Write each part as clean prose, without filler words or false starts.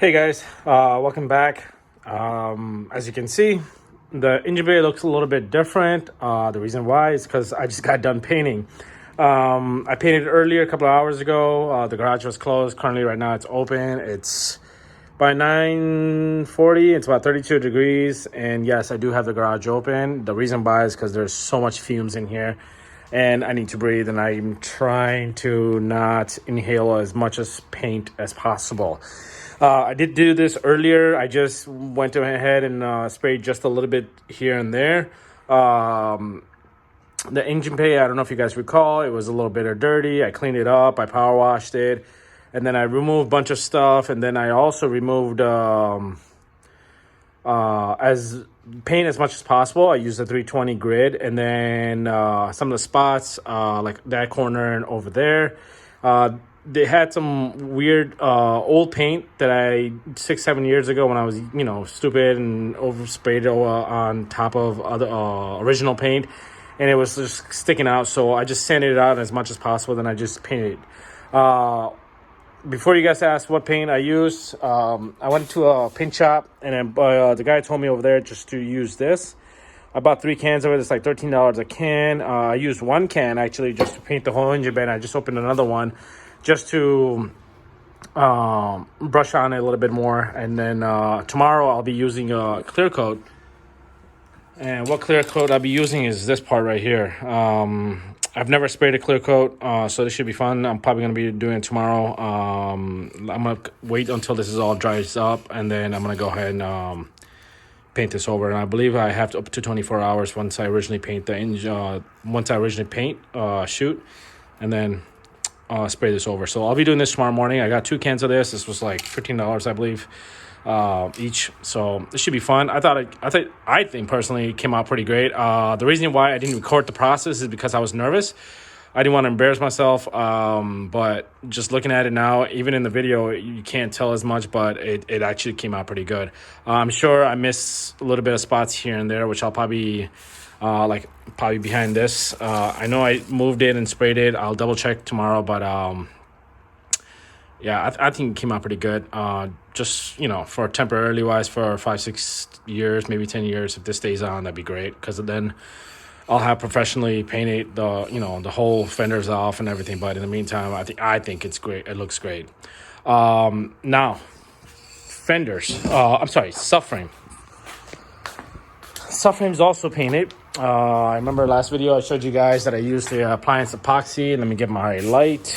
Hey guys, welcome back. As you can see, the engine bay looks a little bit different. The reason why is because I just got done painting. I painted earlier a couple of hours ago. The garage was closed. Currently right now it's open. It's by 9:40. It's about 32 degrees. And yes, I do have the garage open. The reason why is because there's so much fumes in here and I need to breathe, and I'm trying to not inhale as much as paint as possible. I did do this earlier. I just went ahead and sprayed just a little bit here and there. The engine bay, I don't know if you guys recall, it was a little bit dirty. I cleaned it up, I power washed it, and then I removed a bunch of stuff, and then I also removed as paint as much as possible. I used a 320 grid, and then some of the spots like that corner and over there, they had some weird old paint that I 6-7 years ago when I was stupid and oversprayed on top of other original paint, and it was just sticking out. So I just sanded it out as much as possible, then I just painted. Before you guys ask what paint I used, I went to a paint shop, and then the guy told me over there just to use this. I bought 3 cans of it. It's like $13 a can. I used 1 can actually just to paint the whole engine bay. I just opened another one just to brush on it a little bit more. And then tomorrow I'll be using a clear coat. And what clear coat I'll be using is this part right here. I've never sprayed a clear coat, so this should be fun. I'm probably going to be doing it tomorrow. I'm going to wait until this is all dries up, and then I'm going to go ahead and paint this over. And I believe I have up to 24 hours once I originally paint the engine, shoot, and then spray this over. So I'll be doing this tomorrow morning. I got 2 cans of this. This was like $15, I believe, each. So this should be fun. I think personally it came out pretty great. The reason why I didn't record the process is because I was nervous. I didn't want to embarrass myself. But just looking at it now, even in the video, you can't tell as much, but it actually came out pretty good. I'm sure I missed a little bit of spots here and there, which I'll probably probably behind this. I know I moved it and sprayed it. I'll double check tomorrow, but yeah, I think it came out pretty good. Just for temporarily wise, for 5-6 years, maybe 10 years, if this stays on, that'd be great, because then I'll have professionally painted the whole fenders off and everything. But in the meantime, I think it's great. It looks great. Now, fenders. I'm sorry, subframe. Subframe is also painted. I remember last video I showed you guys that I used the appliance epoxy. Let me get my light.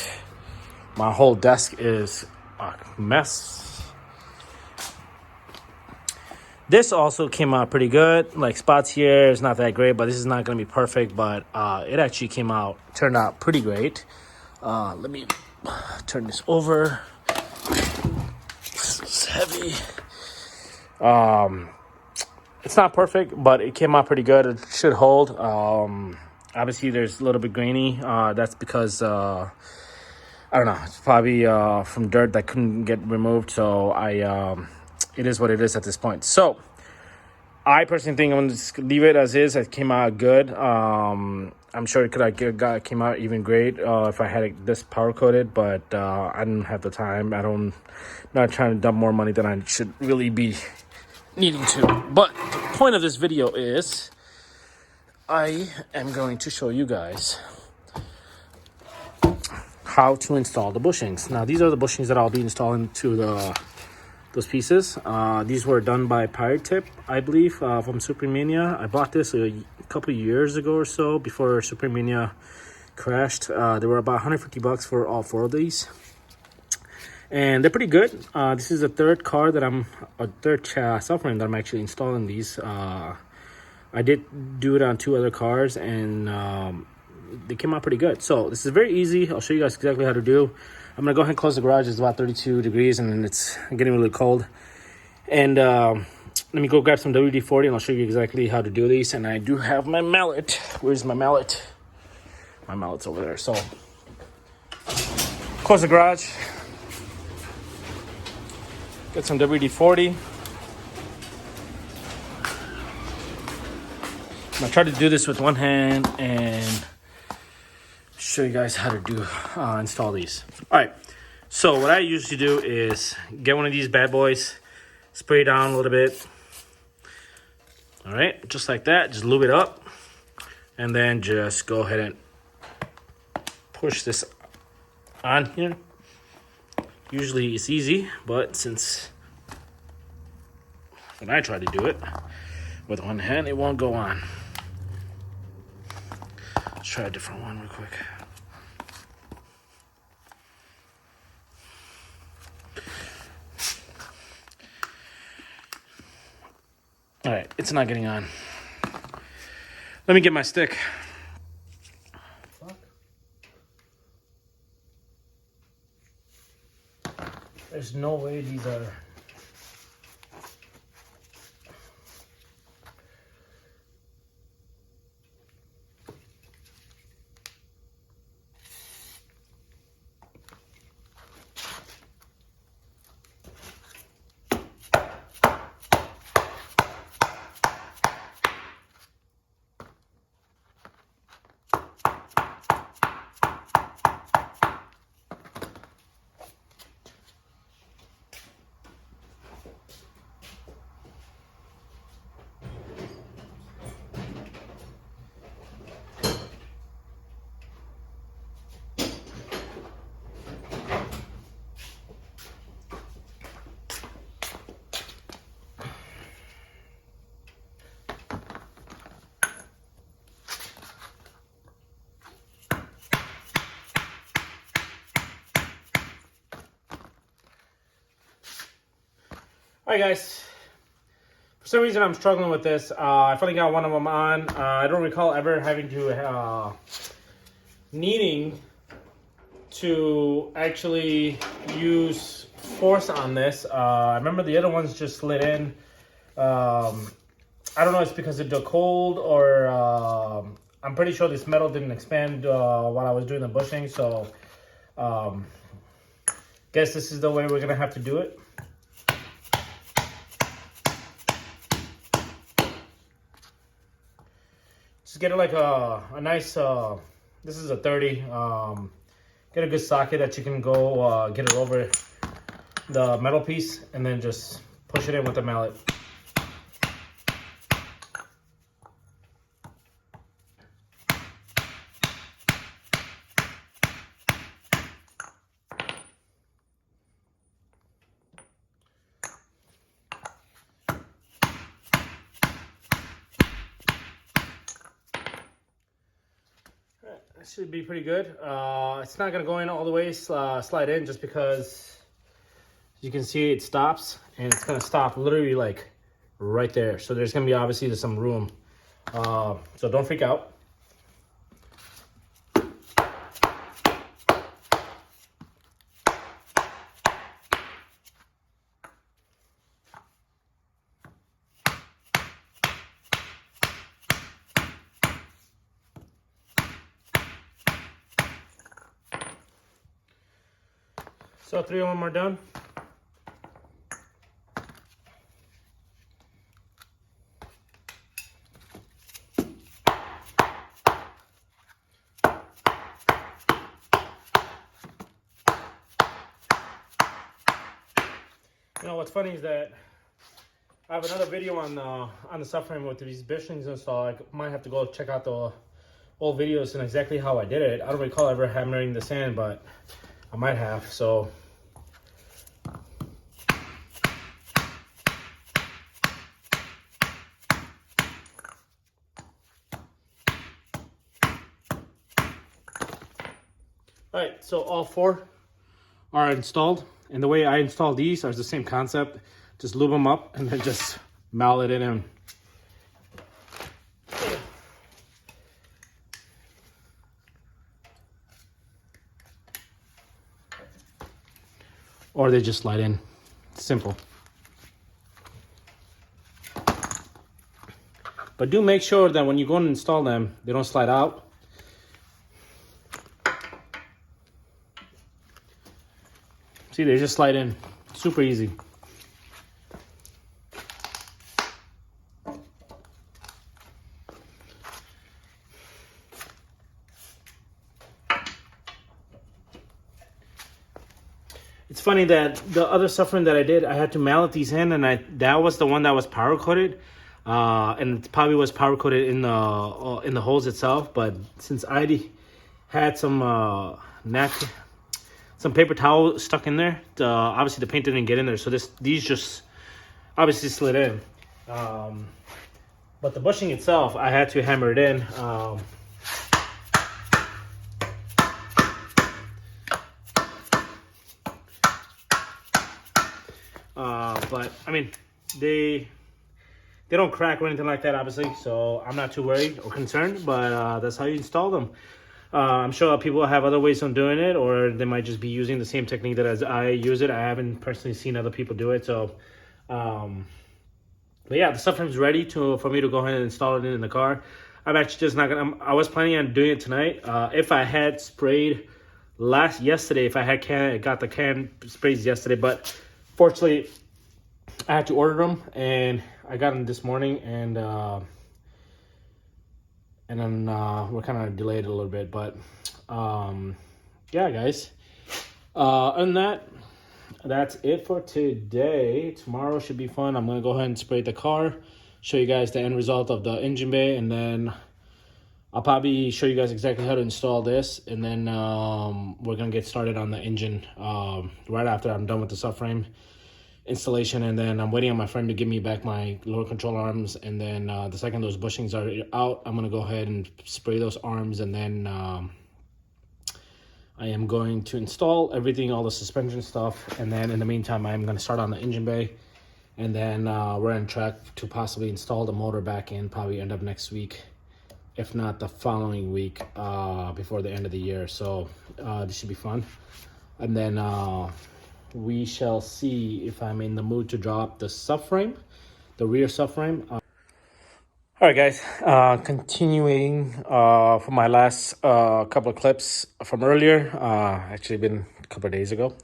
My whole desk is a mess. This also came out pretty good. Like, spots here is not that great, but this is not going to be perfect. But it actually turned out pretty great. Let me turn this over. This is heavy. It's not perfect, but it came out pretty good. It should hold. Obviously, there's a little bit grainy. That's because I don't know. It's probably from dirt that couldn't get removed. So it is what it is at this point. So I personally think I'm going to just leave it as is. It came out good. I'm sure it came out even great if I had this powder coated, but I didn't have the time. Not trying to dump more money than I should really be needing to. But the point of this video is I am going to show you guys how to install the bushings. Now, these are the bushings that I'll be installing to those pieces. These were done by Pirate Tip, I believe, from Subframe Mania. I bought this a couple years ago or so, before Subframe Mania crashed. They were about $150 for all 4 of these, and they're pretty good. This is the third subframe that I'm actually installing these. I did do it on 2 other cars, and they came out pretty good. So this is very easy. I'll show you guys exactly how to do. I'm gonna go ahead and close the garage. It's about 32 degrees, and it's getting really cold. And let me go grab some WD-40, and I'll show you exactly how to do these. And I do have my mallet. Where's my mallet? My mallet's over there. So close the garage. Get some WD-40. I'm gonna try to do this with one hand and show you guys how to install these. All right, So what I usually do is get one of these bad boys, spray it down a little bit. All right, just like that. Just lube it up, and then just go ahead and push this on here. Usually it's easy, but since when I try to do it with one hand, it won't go on. Let's try a different one real quick. All right, it's not getting on. Let me get my stick. There's no way these are... All right, guys. For some reason, I'm struggling with this. I finally got one of them on. I don't recall ever having to needing to actually use force on this. I remember the other ones just slid in. I don't know if it's because of the cold or I'm pretty sure this metal didn't expand while I was doing the bushing. So guess this is the way we're gonna have to do it. Just get it like a nice, this is a 30. Get a good socket that you can go get it over the metal piece and then just push it in with the mallet. That should be pretty good. It's not gonna go in all the way, slide in, just because you can see it stops, and it's gonna stop literally like right there. So there's gonna be obviously some room. So don't freak out. So 3 of them are done. You know what's funny is that I have another video on the subframe with these bushings installed. I might have to go check out the old videos and exactly how I did it. I don't recall ever hammering the sand, but I might have. So all right, so all 4 are installed, and the way I install these are the same concept. Just lube them up and then just mallet it in. Or they just slide in. Simple. But do make sure that when you go and install them, they don't slide out. See, they just slide in. Super easy. It's funny that the other subframe that I did, I had to mallet these in, and that was the one that was powder coated, and it probably was powder coated in the holes itself. But since I had some some paper towel stuck in there, obviously the paint didn't get in there, so these just obviously slid in. But the bushing itself, I had to hammer it in. But I mean, they don't crack or anything like that, obviously, so I'm not too worried or concerned. But that's how you install them. I'm sure people have other ways of doing it, or they might just be using the same technique that as I use it. I haven't personally seen other people do it, so. But yeah, the subframe's ready for me to go ahead and install it in the car. I'm actually just not gonna. I was planning on doing it tonight. If I had sprayed yesterday, if I had got the can sprays yesterday, but fortunately, I had to order them, and I got them this morning, and then we're kind of delayed a little bit, but yeah, guys. Other than that, that's it for today. Tomorrow should be fun. I'm gonna go ahead and spray the car, show you guys the end result of the engine bay, and then I'll probably show you guys exactly how to install this, and then we're gonna get started on the engine right after I'm done with the subframe installation. And then I'm waiting on my friend to give me back my lower control arms, and then the second those bushings are out, I'm gonna go ahead and spray those arms, and then I am going to install everything, all the suspension stuff, and then in the meantime I'm going to start on the engine bay, and then we're on track to possibly install the motor back in probably end of next week, if not the following week, before the end of the year. So this should be fun, and then we shall see if I'm in the mood to drop the subframe, the rear subframe. All right, guys, continuing from my last couple of clips from earlier, actually been a couple of days ago,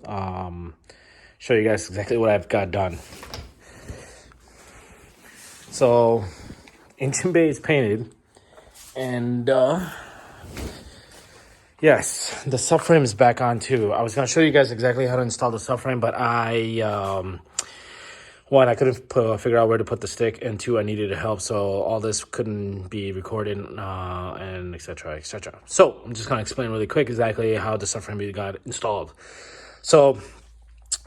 show you guys exactly what I've got done. So, engine bay is painted, and yes, the subframe is back on too. I was going to show you guys exactly how to install the subframe, but one, I couldn't figure out where to put the stick, and two, I needed help, so all this couldn't be recorded, and etc. etc. So I'm just gonna explain really quick exactly how the subframe got installed. So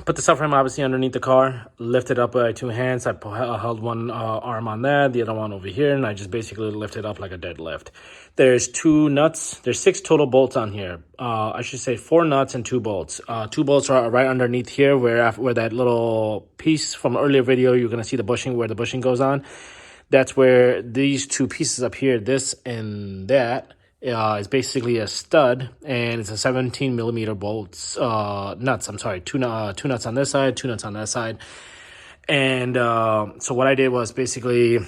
put the subframe obviously underneath the car, lift it up by two hands. I held one arm on there, the other one over here, and I just basically lift it up like a deadlift. There's two nuts. There's 6 total bolts on here. I should say 4 nuts and 2 bolts. 2 bolts are right underneath here, where that little piece from earlier video, you're gonna see the bushing, where the bushing goes on. That's where these 2 pieces up here, this and that, is basically a stud, and it's a 17 millimeter bolts, nuts. I'm sorry, two nuts on this side, 2 nuts on that side. And so what I did was basically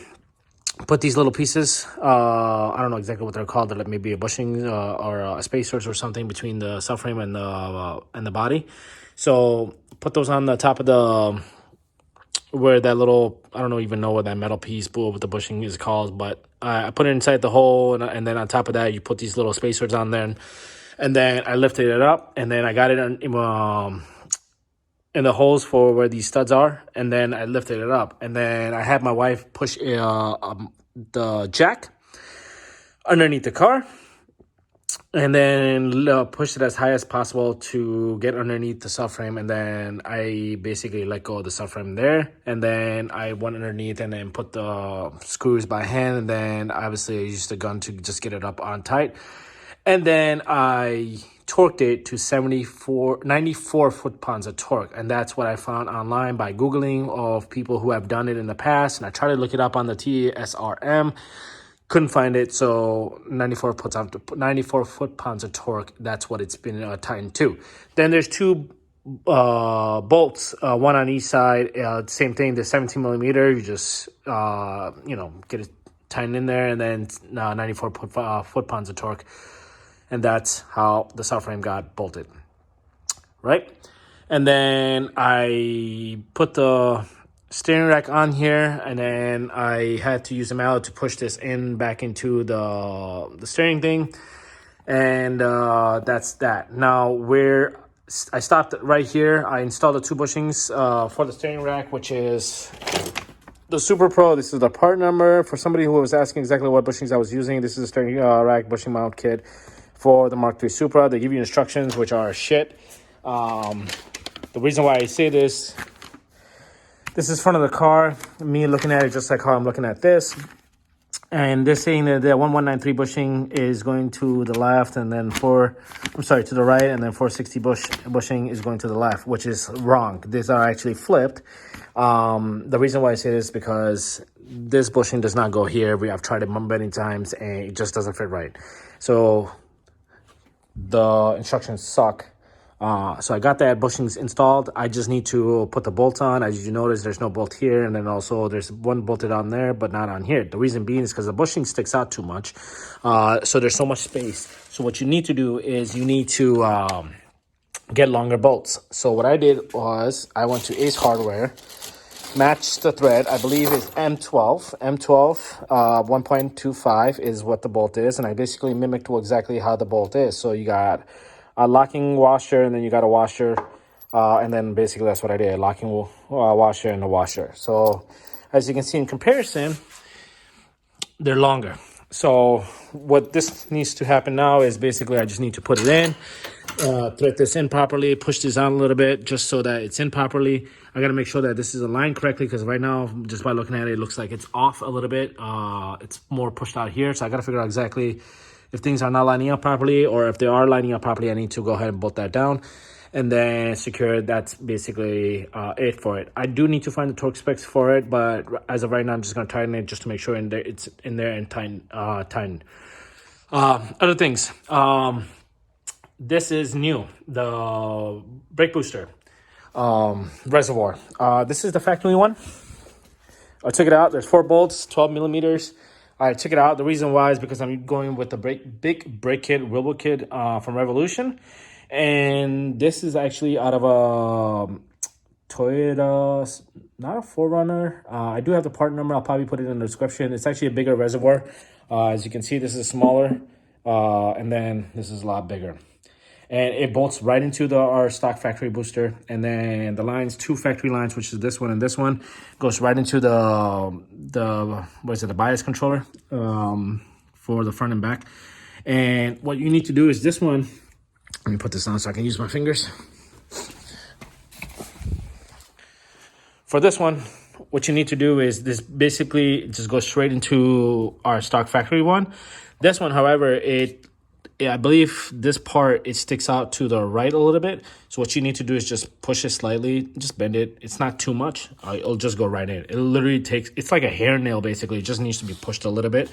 put these little pieces, I don't know exactly what they're called, they're like maybe a bushing or a spacers or something between the subframe and the body. So put those on the top of the, where that little, I don't even know what that metal piece with the bushing is called, but I put it inside the hole, and then on top of that you put these little spacers on there, and then I lifted it up, and then I got it in the holes for where these studs are, and then I lifted it up, and then I had my wife push the jack underneath the car, and then pushed it as high as possible to get underneath the subframe, and then I basically let go of the subframe there, and then I went underneath and then put the screws by hand, and then obviously I used the gun to just get it up on tight, and then I torqued it to 94 foot-pounds of torque, and that's what I found online by Googling of people who have done it in the past, and I tried to look it up on the TSRM. Couldn't find it, so 94 foot-pounds of torque, that's what it's been tightened to. Then there's 2 bolts, one on each side, same thing, the 17 millimeter, you just, get it tightened in there, and then 94 foot-pounds of torque, and that's how the subframe got bolted, right? And then I put the steering rack on here, and then I had to use a mallet to push this back into the steering thing, and that's that. Now, where I stopped right here. I installed the 2 bushings for the steering rack, which is the Super Pro. This is the part number. For somebody who was asking exactly what bushings I was using, this is a steering rack bushing mount kit for the Mk3 Supra. They give you instructions, which are shit. The reason why I say this is front of the car. Me looking at it just like how I'm looking at this. And they're saying that the 1193 bushing is going to the left, and then to the right, and then 460 bushing is going to the left, which is wrong. These are actually flipped. The reason why I say this is because this bushing does not go here. I've tried it many times, and it just doesn't fit right. So the instructions suck. So I got that bushings installed. I just need to put the bolts on. As you notice, there's no bolt here, and then also there's one bolted on there, but not on here. The reason being is because the bushing sticks out too much. So there's so much space. So what you need to do is you need to get longer bolts. So what I did was I went to Ace Hardware, matched the thread. I believe it's M12. M12 1.25 is what the bolt is, and I basically mimicked exactly how the bolt is. So you got a locking washer, and then you got a washer, and then basically that's what I did, a locking washer and a washer. So as you can see in comparison, they're longer. So what this needs to happen now is basically I just need to put it in, thread this in properly, push this out a little bit just so that it's in properly. I got to make sure that this is aligned correctly, because right now, just by looking at it, it looks like it's off a little bit. It's more pushed out here, so I got to figure out exactly if things are not lining up properly, or if they are lining up properly, I need to go ahead and bolt that down and then secure it. That's basically it for it. I do need to find the torque specs for it, but as of right now, I'm just going to tighten it just to make sure it's in there and tighten. Other things. This is new, the brake booster reservoir. This is the factory one. I took it out. There's 4 bolts, 12 millimeters. I took it out. The reason why is because I'm going with the big brake kit, Wilbur kit from Revolution. And this is actually out of a Toyota, not a 4Runner. I do have the part number. I'll probably put it in the description. It's actually a bigger reservoir. As you can see, this is smaller. And then this is a lot bigger. And it bolts right into our stock factory booster. And then the lines, 2 factory lines, which is this one and this one, goes right into the bias controller for the front and back. And what you need to do is this one, let me put this on so I can use my fingers. For this one, what you need to do is this basically just goes straight into our stock factory one. This one, however, I believe this part, it sticks out to the right a little bit. So what you need to do is just push it slightly, just bend it. It's not too much. It'll just go right in. It literally takes, it's like a hair nail basically. It just needs to be pushed a little bit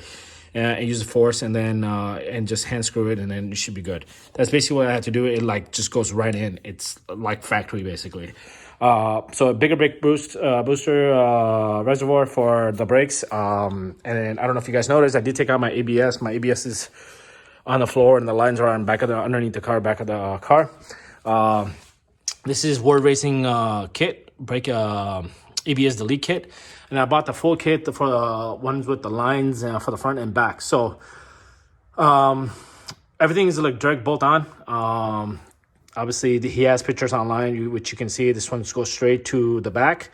and use the force, and then and just hand screw it, and then you should be good. That's basically what I had to do. It like just goes right in. It's like factory basically. So a bigger brake booster reservoir for the brakes. And I don't know if you guys noticed, I did take out my ABS. My ABS is on the floor, and the lines are on underneath the car, back of the car. This is World Racing kit, brake ABS delete kit, and I bought the full kit for the ones with the lines for the front and back. So everything is like direct bolt on. Obviously, he has pictures online, which you can see. This one goes straight to the back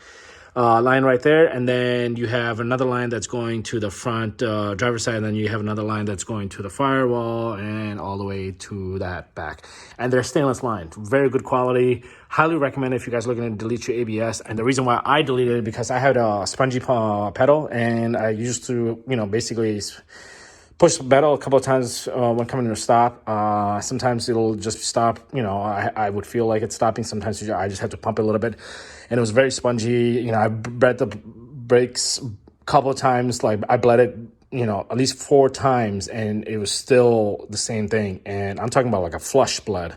line right there, and then you have another line that's going to the front driver's side, and then you have another line that's going to the firewall and all the way to that back. And they're stainless lines, very good quality. Highly recommend it if you guys are looking to delete your ABS. And the reason why I deleted it because I had a spongy pedal, and I used to, basically push the pedal a couple of times when coming to a stop. Sometimes it'll just stop. I would feel like it's stopping. Sometimes I just have to pump it a little bit. And it was very spongy. I bled the brakes a couple of times. Like I bled it, at least 4 times, and it was still the same thing. And I'm talking about like a flush bled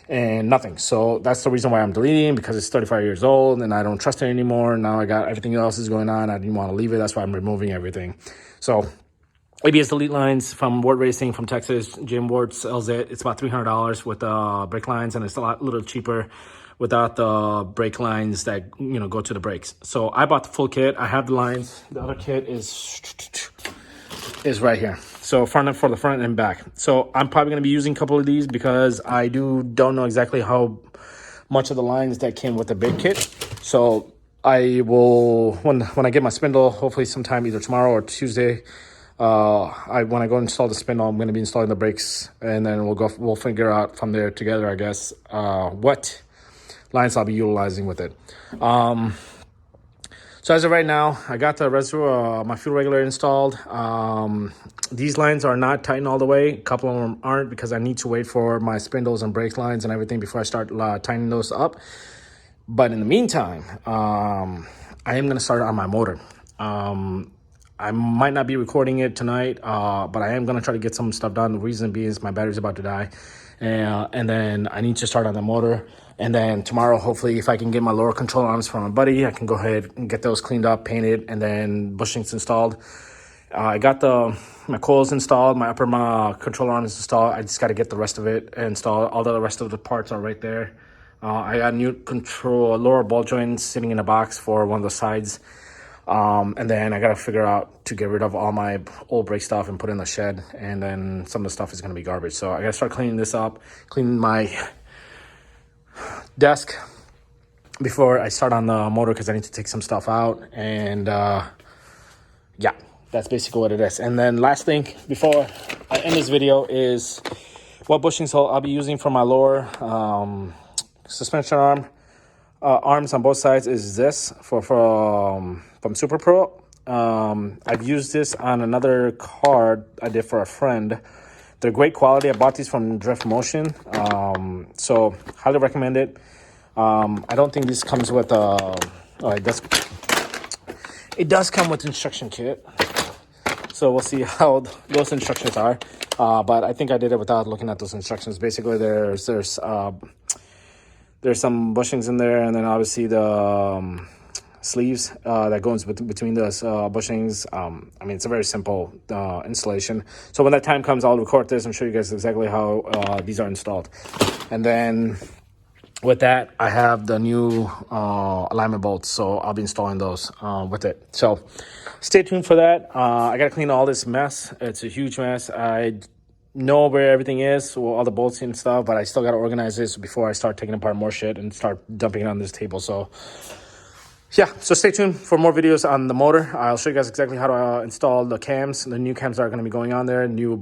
and nothing. So that's the reason why I'm deleting, because it's 35 years old and I don't trust it anymore. Now I got everything else is going on. I didn't want to leave it. That's why I'm removing everything. So ABS delete lines from Ward Racing from Texas. Jim Ward sells it. It's about $300 with brake lines, and it's a little cheaper without the brake lines that go to the brakes. So I bought the full kit. I have the lines. The other kit is right here. So for the front and back. So I'm probably going to be using a couple of these because I don't know exactly how much of the lines that came with the big kit. So I will, when I get my spindle, hopefully sometime either tomorrow or Tuesday, when I go install the spindle, I'm going to be installing the brakes, and then we'll figure out from there together, I guess, what lines I'll be utilizing with it. So as of right now, I got the reservoir, my fuel regulator installed. These lines are not tightened all the way. A couple of them aren't because I need to wait for my spindles and brake lines and everything before I start tightening those up. But in the meantime, I am going to start on my motor. I might not be recording it tonight, but I am going to try to get some stuff done. The reason being is my battery's about to die. And then I need to start on the motor. And then tomorrow, hopefully, if I can get my lower control arms from my buddy, I can go ahead and get those cleaned up, painted, and then bushings installed. I got my coils installed, my upper control arms installed. I just got to get the rest of it installed. All the rest of the parts are right there. I got new lower ball joints sitting in a box for one of the sides. And then I got to figure out to get rid of all my old brake stuff and put it in the shed. And then some of the stuff is going to be garbage. So I got to start cleaning this up, cleaning my desk before I start on the motor because I need to take some stuff out. And yeah, that's basically what it is. And then last thing before I end this video is what bushings I'll be using for my lower suspension arms on both sides is this from Super Pro. I've used this on another car I did for a friend. They're great quality. I bought these from Drift Motion, so highly recommend it. I don't think this comes with it does come with instruction kit, so we'll see how those instructions are. But I think I did it without looking at those instructions. Basically, there's some bushings in there, and then obviously the sleeves that goes between the bushings. I mean, it's a very simple installation. So when that time comes, I'll record this and show you guys exactly how these are installed. And then with that, I have the new alignment bolts, so I'll be installing those with it. So stay tuned for that. I got to clean all this mess. It's a huge mess. I know where everything is, all the bolts and stuff, but I still got to organize this before I start taking apart more shit and start dumping it on this table. So yeah, so stay tuned for more videos on the motor. I'll show you guys exactly how to install the cams. The new cams are going to be going on there, new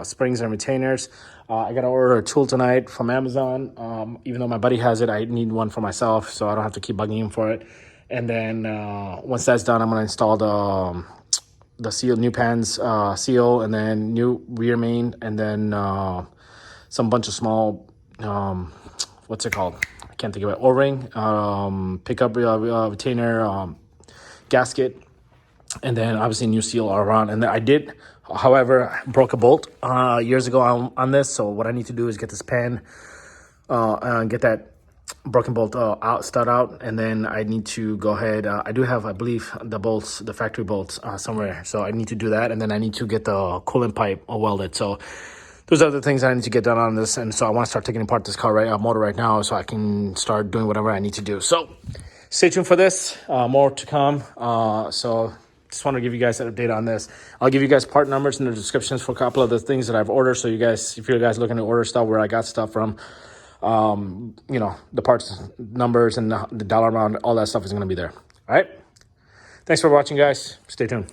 springs and retainers. I got to order a tool tonight from Amazon. Even though my buddy has it, I need one for myself, so I don't have to keep bugging him for it. And then once that's done, I'm going to install the seal, new pans seal, and then new rear main, and then some bunch of small, what's it called? Can't think of it. O-ring, pickup retainer, gasket, and then obviously new seal all around. And then I did, however, broke a bolt years ago on this. So what I need to do is get this pan and get that broken bolt stud out, and then I need to go ahead. I do have, I believe, the bolts, the factory bolts somewhere. So I need to do that, and then I need to get the coolant pipe welded. So there's other things I need to get done on this, and so I want to start taking apart this car motor right now so I can start doing whatever I need to do. So stay tuned for this, more to come. So just want to give you guys an update on this. I'll give you guys part numbers in the descriptions for a couple of the things that I've ordered, so you guys, if you guys looking to order stuff, where I got stuff from, you know, the parts numbers and the dollar amount, all that stuff is going to be there. All right, thanks for watching, guys. Stay tuned.